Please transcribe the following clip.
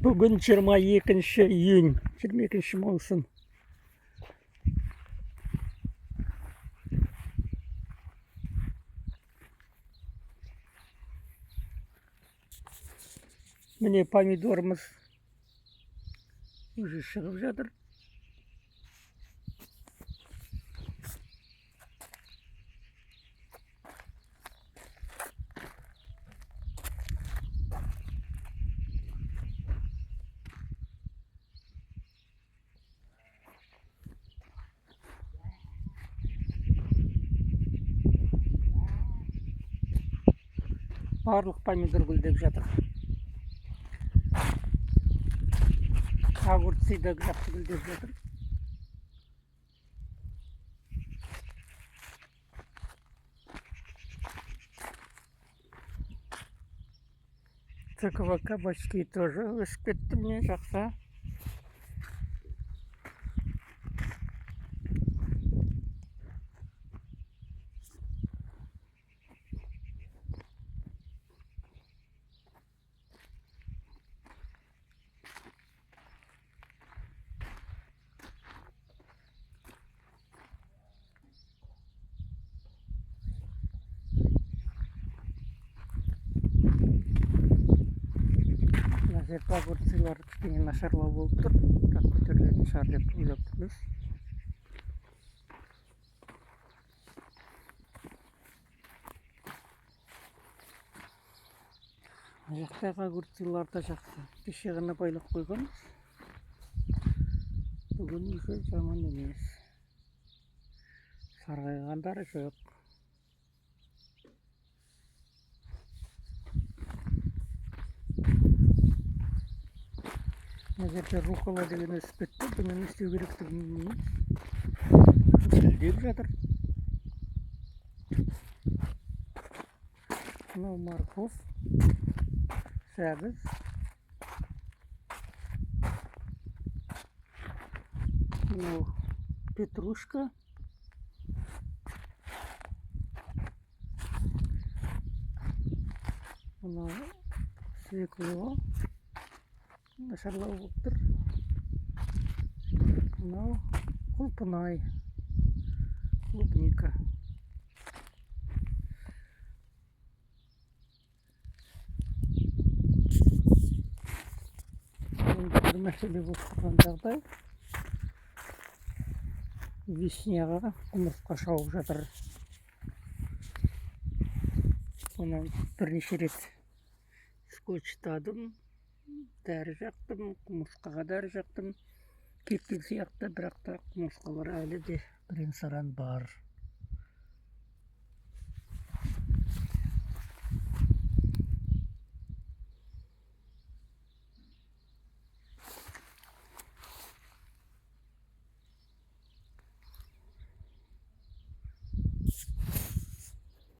Бүгін 22 июнь, 22 маусым. Міне помидорымыз уже шығып жатыр. Барлық помидор гүлдеп жатыр. Огурцы да жақсы гүлдеп жатыр. Тыква, кабачки тоже өсіп кетті, міне жақсы. Жерде огурцылар кішкене нашарлау болып тұр, бірақ көтерілетін шығар деп ойлап тұрмыз. Жақтағы огурцылар да жақсы. Кеше ғана байлап қойғанбыз. Бүгін уже жаман емес. Сарғайғандары жоқ. Жерде рукола деген өсіп кетті. Бұны не істеу керектігін білмеймін. Гүлдеп жатыр. Мынау морковь, сәбіз. Мынау петрушка. Мынау свекло. Нашарлау болып тұр. Мынау құлпынай, клубника. Енді бір мәселе болып тұрған жағдай. Вишняға құмырсқа шауып жатыр. Оны бірнеше рет скотчтадым. Дәрі жақтым, құмырсқаға дәрі жақтым. Кеткен сияқты, бірақ та құмырсқалар әлі де бірен-саран бар.